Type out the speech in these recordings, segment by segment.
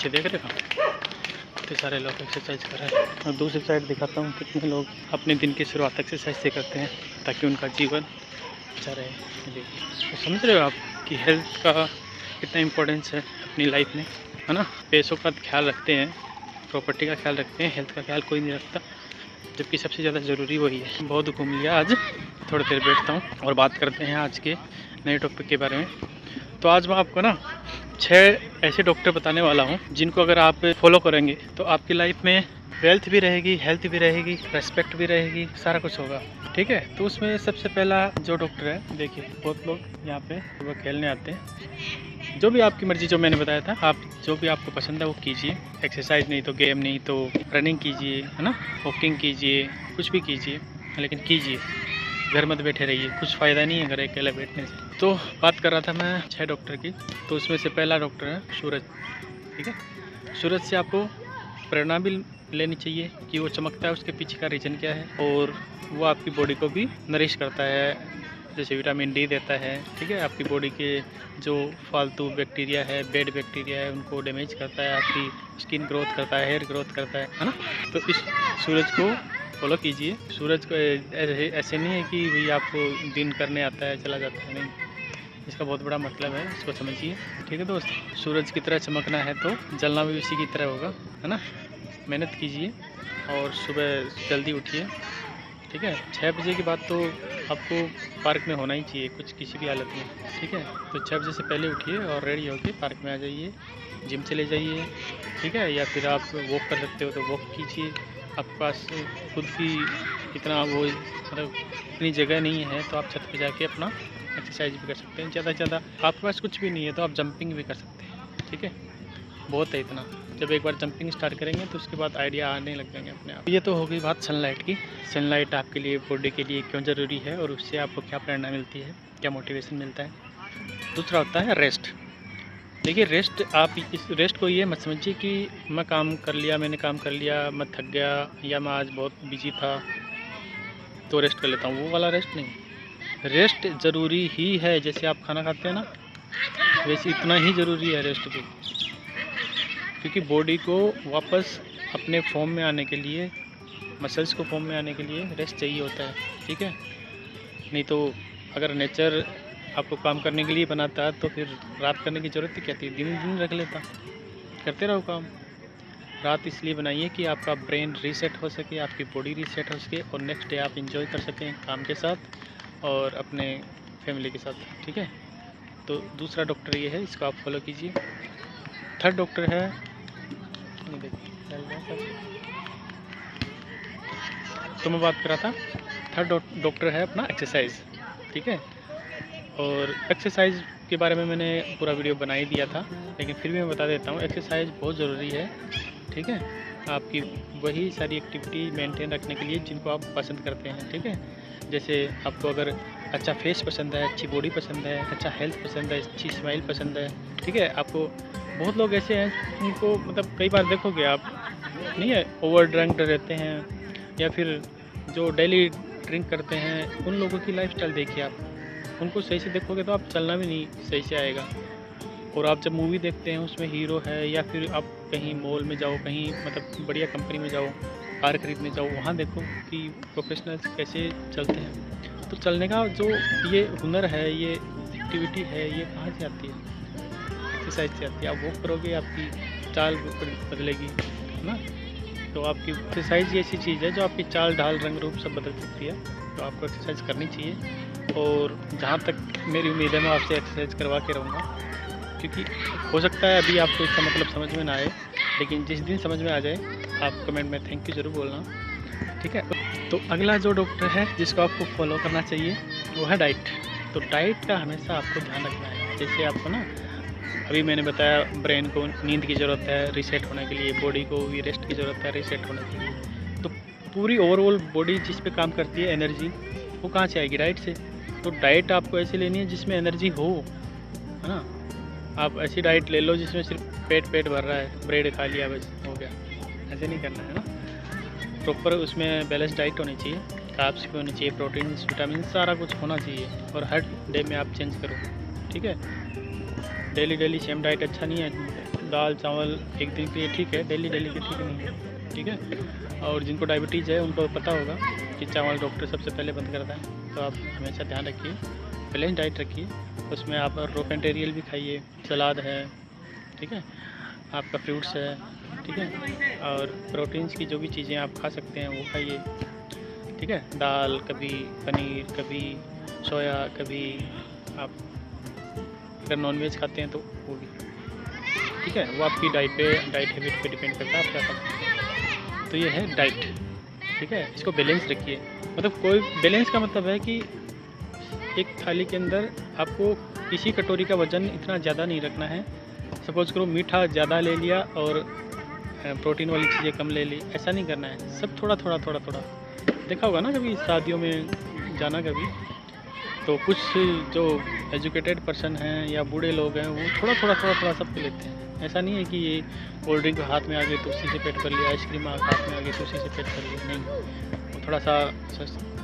पीछे देख रहे हो, इतने सारे लोग एक्सरसाइज कर रहे हैं। और दूसरी साइड दिखाता हूँ कितने लोग अपने दिन की शुरुआत एक्सरसाइज से करते हैं ताकि उनका जीवन अच्छा रहे। देखिए, तो समझ रहे हो आप कि हेल्थ का कितना इम्पोर्टेंस है अपनी लाइफ में, है ना। पैसों का ख्याल रखते हैं, प्रॉपर्टी का ख्याल रखते हैं, हेल्थ का ख्याल कोई नहीं रखता, जबकि सबसे ज़्यादा ज़रूरी वही है। बहुत घूम लिया आज, थोड़ी देर बैठता हूँ और बात करते हैं आज के नए टॉपिक के बारे में। तो आज मैं आपको ना 6 ऐसे डॉक्टर बताने वाला हूँ जिनको अगर आप फॉलो करेंगे तो आपकी लाइफ में वेल्थ भी रहेगी, हेल्थ भी रहेगी, रेस्पेक्ट भी रहेगी, सारा कुछ होगा। ठीक है, तो उसमें सबसे पहला जो डॉक्टर है, देखिए बहुत लोग यहाँ पे वो खेलने आते हैं। जो भी आपकी मर्ज़ी, जो मैंने बताया था, आप जो भी आपको पसंद है वो कीजिए। एक्सरसाइज नहीं तो गेम, नहीं तो रनिंग कीजिए, है ना, वॉकिंग कीजिए, कुछ भी कीजिए, लेकिन कीजिए। घर मत बैठे रहिए, कुछ फ़ायदा नहीं है घर अकेले बैठने से। तो बात कर रहा था मैं 6 डॉक्टर की। तो उसमें से पहला डॉक्टर है सूरज। ठीक है, सूरज से आपको प्रेरणा भी लेनी चाहिए कि वो चमकता है, उसके पीछे का रीज़न क्या है। और वो आपकी बॉडी को भी नरिश करता है, जैसे विटामिन डी देता है। ठीक है, आपकी बॉडी के जो फालतू बैक्टीरिया है, बैड बैक्टीरिया है, उनको डैमेज करता है, आपकी स्किन ग्रोथ करता है, हेयर ग्रोथ करता है ना। तो इस सूरज को फॉलो कीजिए। सूरज को ऐसे नहीं है कि भाई आपको दिन करने आता है चला जाता है, नहीं, इसका बहुत बड़ा मतलब है, इसको समझिए। ठीक है दोस्त, सूरज की तरह चमकना है तो जलना भी उसी की तरह होगा, है ना। मेहनत कीजिए और सुबह जल्दी उठिए। ठीक है, 6 बजे के बाद तो आपको पार्क में होना ही चाहिए, कुछ किसी भी हालत में। ठीक है, तो 6 बजे से पहले उठिए और रेडी होकर पार्क में आ जाइए, जिम चले जाइए। ठीक है, या फिर आप वॉक कर सकते हो तो वॉक कीजिए। आपके पास खुद की इतना वो मतलब इतनी जगह नहीं है तो आप छत पे जाके अपना एक्सरसाइज भी कर सकते हैं। ज़्यादा से ज़्यादा आपके पास कुछ भी नहीं है तो आप जंपिंग भी कर सकते हैं। ठीक है, बहुत है इतना। जब एक बार जंपिंग स्टार्ट करेंगे तो उसके बाद आइडिया आने लग जाएंगे अपने आप। ये तो हो गई बात सनलाइट की। सनलाइट आपके लिए, बॉडी के लिए क्यों ज़रूरी है और उससे आपको क्या प्रेरणा मिलती है, क्या मोटिवेशन मिलता है। दूसरा होता है रेस्ट। देखिए रेस्ट, आप इस रेस्ट को ये मत समझिए कि मैं काम कर लिया, मैंने काम कर लिया, मैं थक गया, या मैं आज बहुत बिजी था तो रेस्ट कर लेता हूँ, वो वाला रेस्ट नहीं। रेस्ट ज़रूरी ही है, जैसे आप खाना खाते हैं ना, वैसे इतना ही ज़रूरी है रेस्ट भी। क्योंकि बॉडी को वापस अपने फॉर्म में आने के लिए, मसल्स को फॉर्म में आने के लिए रेस्ट चाहिए होता है। ठीक है, नहीं तो अगर नेचर आपको काम करने के लिए बनाता है तो फिर रात करने की ज़रूरत ही क्या थी, दिन दिन रख लेता। करते रहो काम। रात इसलिए बनाइए कि आपका ब्रेन रीसेट हो सके, आपकी बॉडी रीसेट हो सके और नेक्स्ट डे आप इंजॉय कर सकें काम के साथ और अपने फैमिली के साथ। ठीक है, तो दूसरा डॉक्टर ये है, इसको आप फॉलो कीजिए। थर्ड डॉक्टर है, तो मैं बात कर रहा था, थर्ड डॉक्टर है अपना एक्सरसाइज। ठीक है, और एक्सरसाइज के बारे में मैंने पूरा वीडियो बना ही दिया था, लेकिन फिर भी मैं बता देता हूँ, एक्सरसाइज बहुत ज़रूरी है। ठीक है, आपकी वही सारी एक्टिविटी मेंटेन रखने के लिए जिनको आप पसंद करते हैं। ठीक है, जैसे आपको अगर अच्छा फेस पसंद है, अच्छी बॉडी पसंद है, अच्छा हेल्थ पसंद है, अच्छी स्माइल पसंद है। ठीक है, आपको बहुत लोग ऐसे हैं उनको मतलब कई बार देखोगे आप, नहीं है, ओवर ड्रंक्ड रहते हैं या फिर जो डेली ड्रिंक करते हैं, उन लोगों की लाइफस्टाइल देखिए आप, उनको सही से देखोगे तो आप चलना भी नहीं सही से आएगा। और आप जब मूवी देखते हैं उसमें हीरो है, या फिर आप कहीं मॉल में जाओ, कहीं मतलब बढ़िया कंपनी में जाओ, कार खरीदने जाओ, वहाँ देखो कि प्रोफेशनल्स कैसे चलते हैं। तो चलने का जो ये हुनर है, ये एक्टिविटी है, ये कहाँ से आती है? एक्सरसाइज से आती है। आप वॉक करोगे, आपकी चाल बदलेगी, है ना। तो आपकी एक्सरसाइज ऐसी चीज़ है जो आपकी चाल ढाल रंग रूप सब बदल सकती है। तो आपको एक्सरसाइज करनी चाहिए, और जहाँ तक मेरी उम्मीद है मैं आपसे एक्सरसाइज करवा के रहूँगा। क्योंकि हो सकता है अभी आपको इसका मतलब समझ में ना आए, लेकिन जिस दिन समझ में आ जाए आप कमेंट में थैंक यू ज़रूर बोलना। ठीक है, तो अगला जो डॉक्टर है जिसको आपको फॉलो करना चाहिए वो है डाइट। तो डाइट का हमेशा आपको ध्यान रखना है। जैसे आपको ना अभी मैंने बताया, ब्रेन को नींद की ज़रूरत है रीसेट होने के लिए, बॉडी को भी रेस्ट की ज़रूरत है रीसेट होने के लिए। तो पूरी ओवरऑल बॉडी जिस पे काम करती है, एनर्जी, वो कहाँ से आएगी? डाइट से। तो डाइट आपको ऐसी लेनी है जिसमें एनर्जी हो, है ना। आप ऐसी डाइट ले लो जिसमें सिर्फ पेट भर रहा है, ब्रेड खा लिया बस हो गया, ऐसे नहीं करना है ना। प्रॉपर उसमें बैलेंस डाइट होनी चाहिए, कार्ब्स भी होनी चाहिए, प्रोटीन्स, विटामिन, सारा कुछ होना चाहिए। और हर डे में आप चेंज करो। ठीक है, डेली सेम डाइट अच्छा नहीं है। दाल चावल एक दिन के लिए ठीक है, डेली के ठीक नहीं है, ठीक है। और जिनको डायबिटीज़ है उनको पता होगा कि चावल डॉक्टर सबसे पहले बंद करता है। तो आप हमेशा ध्यान रखिए, बैलेंस डाइट रखिए, उसमें आप रॉ मटेरियल भी खाइए, सलाद है, ठीक है, आपका फ्रूट्स है, ठीक है, और प्रोटीन्स की जो भी चीज़ें आप खा सकते हैं वो खाइए, ठीक है। दाल, कभी पनीर, कभी सोया, कभी आप अगर नॉनवेज खाते हैं तो वो भी, ठीक है। वो आपकी डाइट हैबिट पे डिपेंड करता है आप क्या खाते हैं। तो ये है डाइट, ठीक है। इसको बैलेंस रखिए, मतलब कोई बैलेंस का मतलब है कि एक थाली के अंदर आपको किसी कटोरी का वज़न इतना ज़्यादा नहीं रखना है। सपोज़ करो मीठा ज़्यादा ले लिया और प्रोटीन वाली चीज़ें कम ले ली, ऐसा नहीं करना है। सब थोड़ा थोड़ा देखा होगा ना कभी शादियों में जाना कभी, तो कुछ जो एजुकेटेड पर्सन हैं या बूढ़े लोग हैं वो थोड़ा सब पे लेते हैं। ऐसा नहीं है कि ये कोल्ड ड्रिंक हाथ में आ गई तो उसी से पेट कर लिया, आइसक्रीम हाथ में आ गई तो उसी से पेट कर लिया, नहीं। वो थोड़ा सा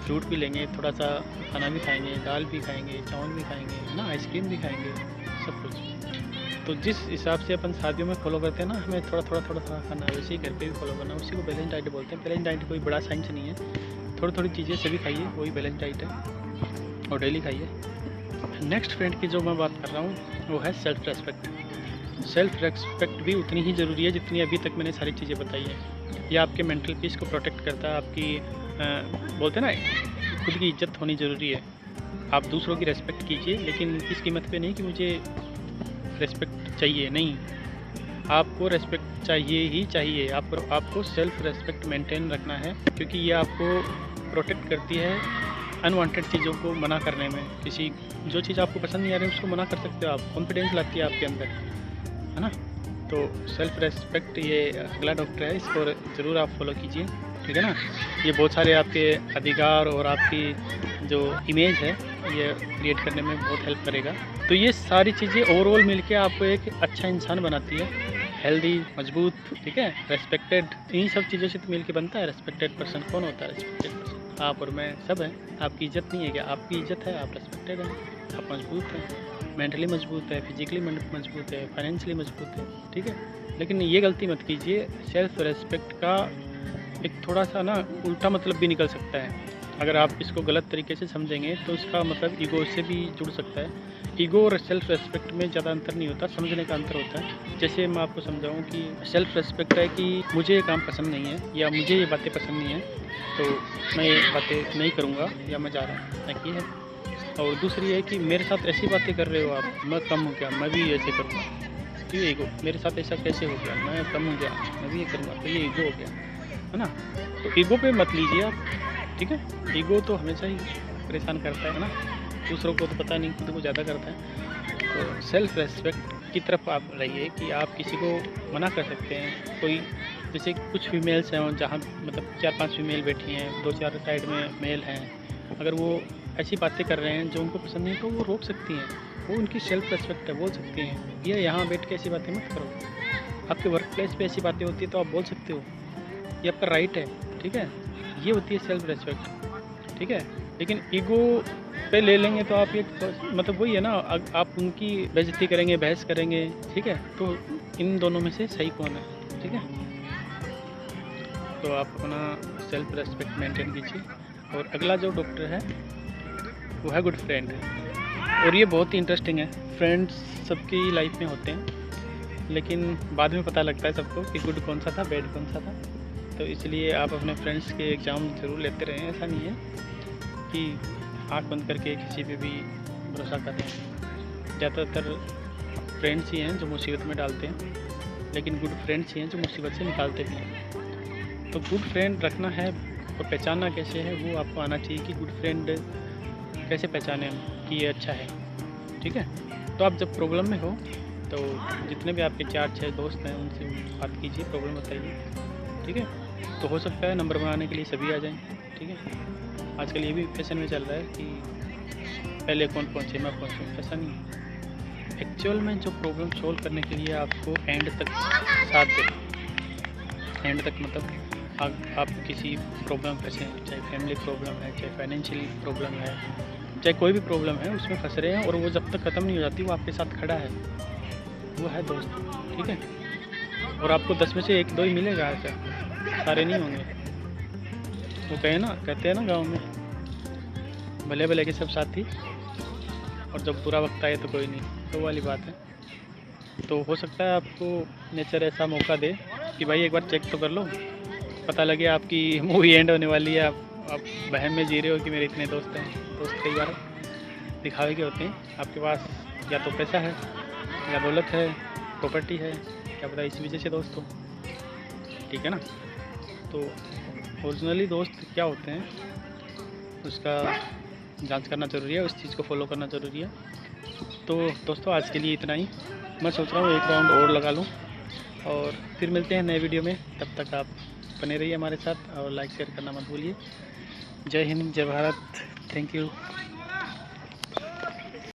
फ्रूट भी लेंगे, थोड़ा सा खाना भी खाएंगे, दाल भी खाएंगे, चावल भी खाएंगे ना, आइसक्रीम भी खाएंगे, सब कुछ। तो जिस हिसाब से अपन शादियों में फॉलो करते हैं ना, हमें थोड़ा खाना, वैसे ही घर पे भी फॉलो करना, उसी को बैलेंस डाइट बोलते हैं। बैलेंस डाइट कोई बड़ा साइंस नहीं है, थोड़ी चीज़ें सभी खाइए, वही बैलेंस डाइट है, और डेली खाइए। नेक्स्ट फ्रेंड की जो मैं बात कर रहा हूँ वो है सेल्फ रेस्पेक्ट। सेल्फ रेस्पेक्ट भी उतनी ही ज़रूरी है जितनी अभी तक मैंने सारी चीज़ें बताई हैं। यह आपके मेंटल पीस को प्रोटेक्ट करता है, आपकी बोलते हैं ना खुद की इज्जत होनी ज़रूरी है। आप दूसरों की रेस्पेक्ट कीजिए, लेकिन इस कीमत पे नहीं कि मुझे रेस्पेक्ट चाहिए, नहीं। आपको रेस्पेक्ट चाहिए ही चाहिए, आपको सेल्फ रेस्पेक्ट मेंटेन रखना है, क्योंकि ये आपको प्रोटेक्ट करती है अनवांटेड चीज़ों को मना करने में। किसी जो चीज़ आपको पसंद नहीं आ रही उसको मना कर सकते हो आप, कॉन्फिडेंस लाती है आपके अंदर, है ना। तो सेल्फ रेस्पेक्ट ये अगला डॉक्टर है, इसको ज़रूर आप फॉलो कीजिए, ठीक है ना। ये बहुत सारे आपके अधिकार और आपकी जो इमेज है ये क्रिएट करने में बहुत हेल्प करेगा। तो ये सारी चीज़ें ओवरऑल मिलके आपको एक अच्छा इंसान बनाती है, हेल्दी, मजबूत, ठीक है, रेस्पेक्टेड। इन सब चीज़ों से तो मिलके बनता है रेस्पेक्टेड पर्सन। कौन होता है रेस्पेक्टेड पर्सन? आप और मैं सब हैं। आपकी इज्जत नहीं है क्या? आपकी इज्जत है, आप रेस्पेक्टेड हैं, आप मजबूत हैं, मेंटली मजबूत है, फिजिकली मजबूत है, फाइनेंशियली मजबूत है, ठीक है। लेकिन ये गलती मत कीजिए, सेल्फ रेस्पेक्ट का एक थोड़ा सा ना उल्टा मतलब भी निकल सकता है। अगर आप इसको गलत तरीके से समझेंगे तो इसका मतलब ईगो से भी जुड़ सकता है। ईगो और सेल्फ रेस्पेक्ट में ज़्यादा अंतर नहीं होता, समझने का अंतर होता है। जैसे मैं आपको समझाऊँ कि सेल्फ रेस्पेक्ट है कि मुझे ये काम पसंद नहीं है या मुझे ये बातें पसंद नहीं है तो मैं ये बातें नहीं करूँगा या मैं जा रहा हूँ, एक ही है। और दूसरी है कि मेरे साथ ऐसी बातें कर रहे हो आप, मैं कम हो गया, मैं भी ऐसे करूँगा। ये ईगो, मेरे साथ ऐसा कैसे हो गया, मैं कम हो गया, मैं भी ये करूँगा, तो ये ईगो हो गया, है ना। तो ईगो पे मत लीजिए आप, ठीक है। ईगो तो हमेशा ही परेशान करता है ना, दूसरों को तो पता नहीं, खुद को ज़्यादा करता है। तो सेल्फ रेस्पेक्ट की तरफ आप रहिए कि आप किसी को मना कर सकते हैं। कोई जैसे कुछ फीमेल्स हैं जहाँ मतलब 4-5 फीमेल बैठी हैं, 2-4 साइड में मेल हैं, अगर वो ऐसी बातें कर रहे हैं जो उनको पसंद नहीं तो वो रोक सकती हैं, वो उनकी सेल्फ रेस्पेक्ट है, बोल सकती हैं ये यहाँ बैठ के ऐसी बातें मत करो। आपके वर्क प्लेस पे ऐसी बातें होती है तो आप बोल सकते हो, ये आपका राइट है, ठीक है। ये होती है सेल्फ रेस्पेक्ट, ठीक है। लेकिन ईगो पे ले लेंगे तो आप एक मतलब वही है ना, आप उनकी बेइज्जती करेंगे, बहस करेंगे, ठीक है। तो इन दोनों में से सही कौन है, ठीक है। तो आप अपना सेल्फ रेस्पेक्ट मेंटेन कीजिए। और अगला जो डॉक्टर है वो है गुड फ्रेंड, और ये बहुत ही इंटरेस्टिंग है। फ्रेंड्स सबकी लाइफ में होते हैं, लेकिन बाद में पता लगता है सबको कि गुड कौन सा था, बैड कौन सा था। तो इसलिए आप अपने फ्रेंड्स के एग्ज़ाम ज़रूर लेते रहें। ऐसा नहीं है कि आँख बंद करके किसी पे भी भरोसा करें। ज़्यादातर फ्रेंड्स ही हैं जो मुसीबत में डालते हैं, लेकिन गुड फ्रेंड्स ही हैं जो मुसीबत से निकालते भी हैं। तो गुड फ्रेंड रखना है और पहचानना कैसे है वो आपको आना चाहिए कि गुड फ्रेंड कैसे पहचाने कि ये अच्छा है, ठीक है। तो आप जब प्रॉब्लम में हो तो जितने भी आपके 4-6 दोस्त हैं उनसे बात कीजिए, प्रॉब्लम बताइए, ठीक है। तो हो सकता है नंबर बनाने के लिए सभी आ जाएं, ठीक है। आजकल ये भी फैशन में चल रहा है कि पहले कौन पहुँचे मैं पहुँचूँ, ऐसा नहीं है। एक्चुअल में जो प्रॉब्लम सोल्व करने के लिए आपको एंड तक साथ दे, एंड तक मतलब आप किसी प्रॉब्लम फंसे हैं, चाहे फैमिली प्रॉब्लम है, चाहे फाइनेंशियल प्रॉब्लम है, चाहे कोई भी प्रॉब्लम है उसमें फंस रहे हैं और वो जब तक ख़त्म नहीं हो जाती वो आपके साथ खड़ा है, वो है दोस्त, ठीक है। और आपको 10 में से 1-2 ही मिलेगा ऐसा, सारे नहीं होंगे। वो कहते हैं ना गाँव में, भले भले के सब साथी, और जब बुरा वक्त आए तो कोई नहीं, तो वाली बात है। तो हो सकता है आपको नेचर ऐसा मौका दे कि भाई एक बार चेक तो कर लो, पता लगे आपकी मूवी एंड होने वाली है, आप बहम में जी रहे हो कि मेरे इतने दोस्त हैं। दोस्त कई बार दिखावे के होते हैं, आपके पास या तो पैसा है या दौलत है, प्रॉपर्टी है, क्या पता इस वजह से दोस्त हो, ठीक है ना। तो ओरिजिनली दोस्त क्या होते हैं उसका जांच करना ज़रूरी है, उस चीज़ को फॉलो करना ज़रूरी है। तो दोस्तों आज के लिए इतना ही, मैं सोच रहा हूँ एक राउंड और लगा लूँ और फिर मिलते हैं नए वीडियो में। तब तक आप बने रहिए हमारे साथ और लाइक शेयर करना मत भूलिए। जय हिंद, जय भारत, थैंक यू।